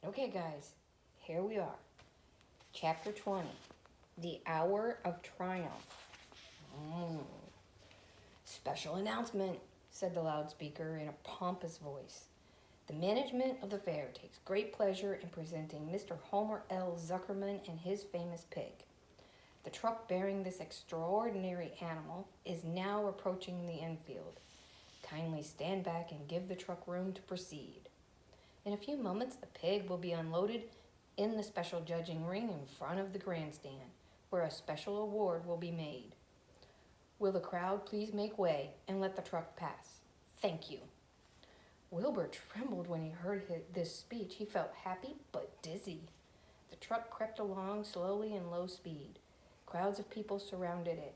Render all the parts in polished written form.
Okay, guys, here we are. Chapter 20 The Hour of Triumph. Mm. Special announcement, said the loudspeaker in a pompous voice. The management of the fair takes great pleasure in presenting Mr. Homer L. Zuckerman and his famous pig. The truck bearing this extraordinary animal is now approaching the infield. Kindly stand back and give the truck room to proceed. In a few moments, the pig will be unloaded in the special judging ring in front of the grandstand, where a special award will be made. Will the crowd please make way and let the truck pass? Thank you. Wilbur trembled when he heard this speech. He felt happy but dizzy. The truck crept along slowly in low speed. Crowds of people surrounded it,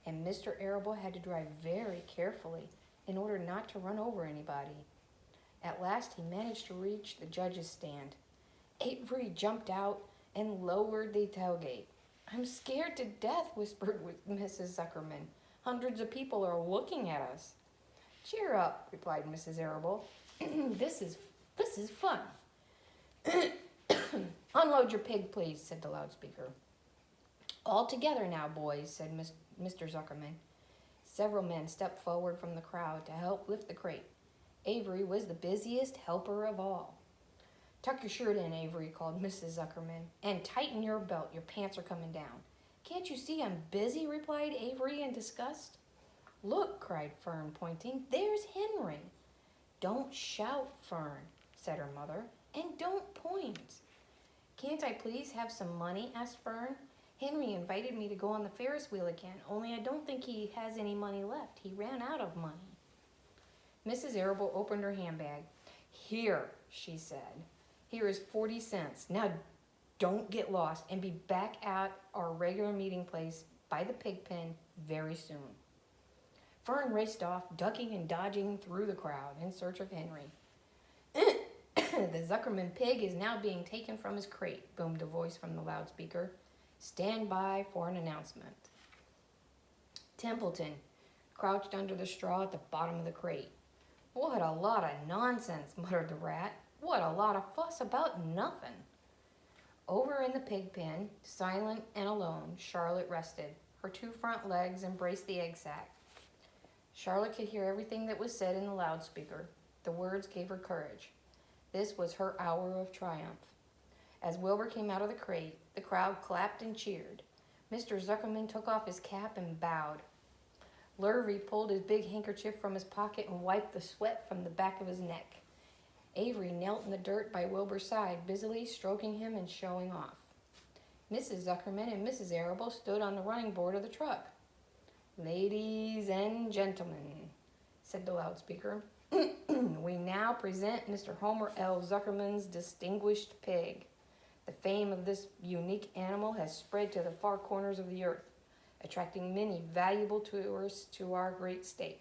and Mr. Arable had to drive very carefully in order not to run over anybody. At last he managed to reach the judge's stand. Avery jumped out and lowered the tailgate. "I'm scared to death," whispered Mrs. Zuckerman. "Hundreds of people are looking at us." "Cheer up," replied Mrs. Arable. This is fun." "Unload your pig, please," said the loudspeaker. "All together now, boys," said Mr. Zuckerman. Several men stepped forward from the crowd to help lift the crate. Avery was the busiest helper of all. "Tuck your shirt in, Avery," called Mrs. Zuckerman, "and tighten your belt. Your pants are coming down." "Can't you see I'm busy?" replied Avery in disgust. "Look," cried Fern, pointing. "There's Henry." "Don't shout, Fern," said her mother, "and don't point." "Can't I please have some money?" asked Fern. "Henry invited me to go on the Ferris wheel again, only I don't think he has any money left. He ran out of money." Mrs. Arable opened her handbag. "Here," she said. "Here is 40 cents. Now don't get lost and be back at our regular meeting place by the pig pen very soon." Fern raced off, ducking and dodging through the crowd in search of Henry. "The Zuckerman pig is now being taken from his crate," boomed a voice from the loudspeaker. "Stand by for an announcement." Templeton crouched under the straw at the bottom of the crate. "What a lot of nonsense," muttered the rat. "What a lot of fuss about nothing." Over in the pig pen, silent and alone, Charlotte rested. Her two front legs embraced the egg sack. Charlotte could hear everything that was said in the loudspeaker. The words gave her courage. This was her hour of triumph. As Wilbur came out of the crate, the crowd clapped and cheered. Mr. Zuckerman took off his cap and bowed. Lurvy pulled his big handkerchief from his pocket and wiped the sweat from the back of his neck. Avery knelt in the dirt by Wilbur's side, busily stroking him and showing off. Mrs. Zuckerman and Mrs. Arable stood on the running board of the truck. "Ladies and gentlemen," said the loudspeaker, "we now present Mr. Homer L. Zuckerman's distinguished pig. The fame of this unique animal has spread to the far corners of the earth, attracting many valuable tourists to our great state.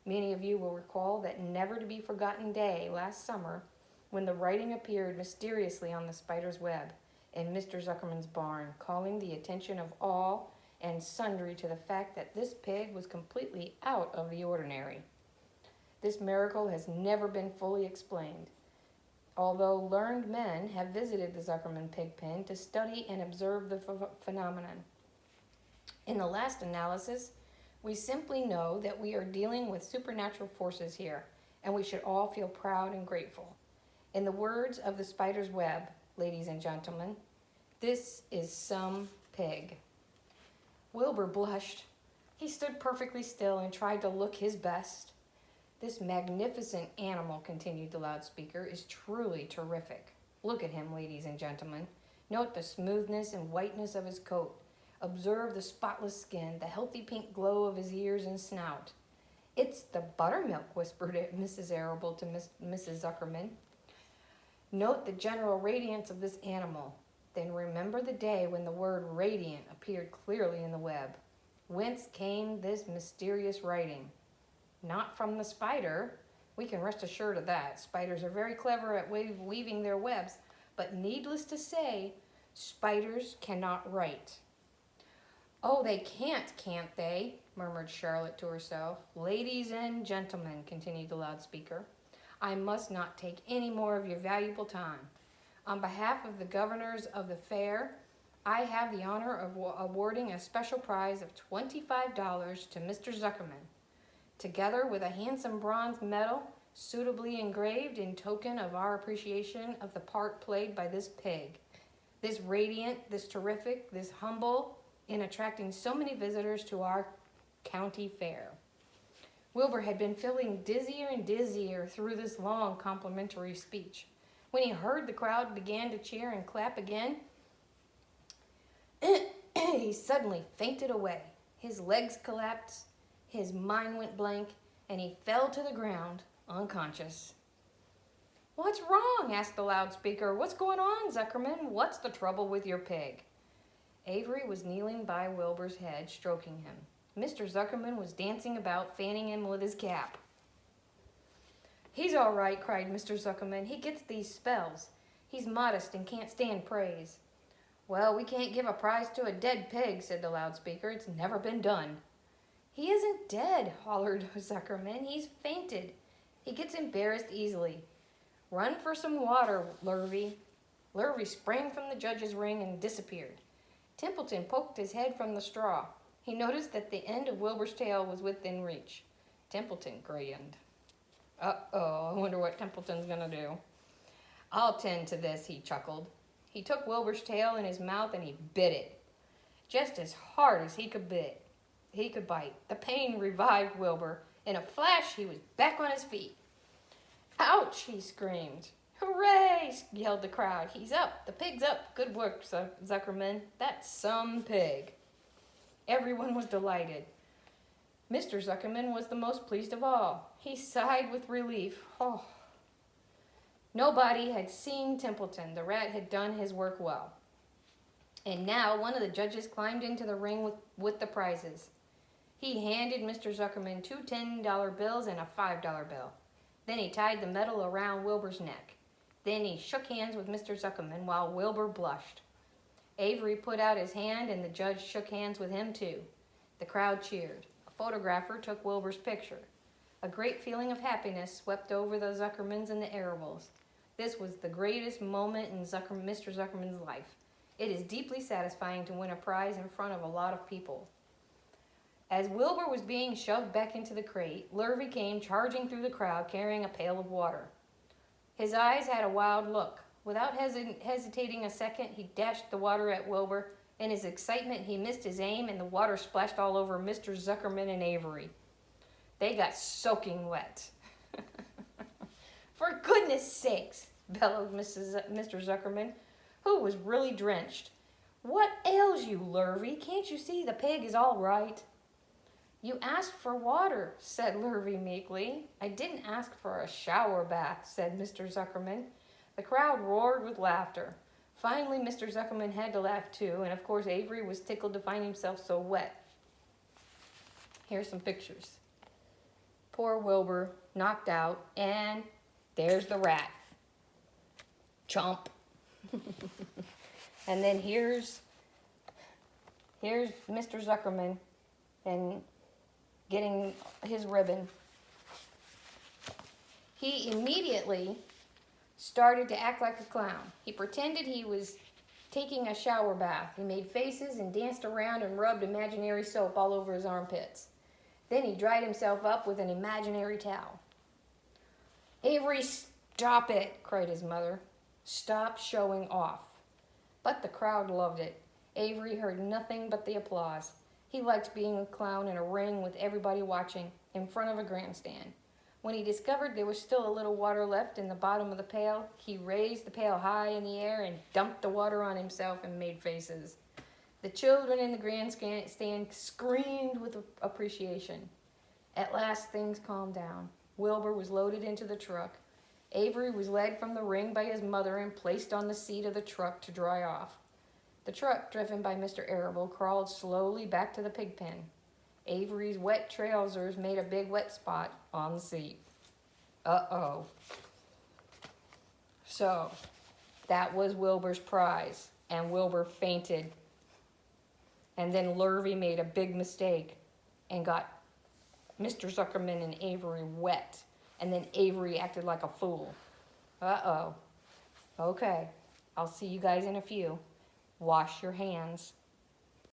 Many of you will recall that never-to-be-forgotten day last summer when the writing appeared mysteriously on the spider's web in Mr. Zuckerman's barn, calling the attention of all and sundry to the fact that this pig was completely out of the ordinary. This miracle has never been fully explained, although learned men have visited the Zuckerman pig pen to study and observe the phenomenon. In the last analysis, we simply know that we are dealing with supernatural forces here, and we should all feel proud and grateful. In the words of the spider's web, ladies and gentlemen, this is some pig." Wilbur blushed. He stood perfectly still and tried to look his best. "This magnificent animal," continued the loudspeaker, "is truly terrific. Look at him, ladies and gentlemen. Note the smoothness and whiteness of his coat. Observe the spotless skin, the healthy pink glow of his ears and snout." "It's the buttermilk," whispered Mrs. Arable to Mrs. Zuckerman. "Note the general radiance of this animal. Then remember the day when the word radiant appeared clearly in the web. Whence came this mysterious writing? Not from the spider. We can rest assured of that. Spiders are very clever at weaving their webs, but needless to say, spiders cannot write." "Oh, they can't they?" murmured Charlotte to herself. "Ladies and gentlemen," continued the loudspeaker, "I must not take any more of your valuable time. On behalf of the governors of the fair, I have the honor of awarding a special prize of $25 to Mr. Zuckerman, together with a handsome bronze medal suitably engraved in token of our appreciation of the part played by this pig. This radiant, this terrific, this humble in attracting so many visitors to our county fair. Wilbur had been feeling dizzier and dizzier through this long complimentary speech. When he heard the crowd began to cheer and clap again, he suddenly fainted away. His legs collapsed, his mind went blank, and he fell to the ground, unconscious. "What's wrong?" asked the loudspeaker. "What's going on, Zuckerman? What's the trouble with your pig?" Avery was kneeling by Wilbur's head, stroking him. Mr. Zuckerman was dancing about, fanning him with his cap. "He's all right," cried Mr. Zuckerman. "He gets these spells. He's modest and can't stand praise." "Well, we can't give a prize to a dead pig," said the loudspeaker. "It's never been done." "He isn't dead," hollered Zuckerman. "He's fainted. He gets embarrassed easily. Run for some water, Lurvy." Lurvy sprang from the judge's ring and disappeared. Templeton poked his head from the straw. He noticed that the end of Wilbur's tail was within reach. Templeton grinned. "Uh-oh, I wonder what Templeton's gonna do." "I'll tend to this," he chuckled. He took Wilbur's tail in his mouth and he bit it, just as hard as he could bite. The pain revived Wilbur. In a flash, he was back on his feet. "Ouch!" he screamed. "Hooray!" yelled the crowd. "He's up! The pig's up! Good work, Zuckerman. That's some pig." Everyone was delighted. Mr. Zuckerman was the most pleased of all. He sighed with relief. Oh. Nobody had seen Templeton. The rat had done his work well. And now one of the judges climbed into the ring with the prizes. He handed Mr. Zuckerman 2 $10 bills and a $5 bill. Then he tied the medal around Wilbur's neck. Then he shook hands with Mr. Zuckerman while Wilbur blushed. Avery put out his hand and the judge shook hands with him too. The crowd cheered. A photographer took Wilbur's picture. A great feeling of happiness swept over the Zuckermans and the Arables. This was the greatest moment in Mr. Zuckerman's life. It is deeply satisfying to win a prize in front of a lot of people. As Wilbur was being shoved back into the crate, Lurvy came charging through the crowd carrying a pail of water. His eyes had a wild look. Without hesitating a second, he dashed the water at Wilbur. In his excitement, he missed his aim and the water splashed all over Mr. Zuckerman and Avery. They got soaking wet. "For goodness sakes," bellowed Mr. Zuckerman, who was really drenched. "What ails you, Lurvy? Can't you see the pig is all right?" "You asked for water," said Lurvy meekly. "I didn't ask for a shower bath," said Mr. Zuckerman. The crowd roared with laughter. Finally, Mr. Zuckerman had to laugh too, and of course Avery was tickled to find himself so wet. Here's some pictures. Poor Wilbur, knocked out, and there's the rat. Chomp. And then here's Mr. Zuckerman and getting his ribbon. He immediately started to act like a clown. He pretended he was taking a shower bath. He made faces and danced around and rubbed imaginary soap all over his armpits. Then he dried himself up with an imaginary towel. "Avery, stop it," cried his mother. "Stop showing off." But the crowd loved it. Avery heard nothing but the applause. He liked being a clown in a ring with everybody watching in front of a grandstand. When he discovered there was still a little water left in the bottom of the pail, he raised the pail high in the air and dumped the water on himself and made faces. The children in the grandstand screamed with appreciation. At last, things calmed down. Wilbur was loaded into the truck. Avery was led from the ring by his mother and placed on the seat of the truck to dry off. The truck, driven by Mr. Arable, crawled slowly back to the pig pen. Avery's wet trousers made a big wet spot on the seat. Uh-oh. So, that was Wilbur's prize, and Wilbur fainted. And then Lurvy made a big mistake and got Mr. Zuckerman and Avery wet. And then Avery acted like a fool. Uh-oh. Okay. I'll see you guys in a few. Wash your hands.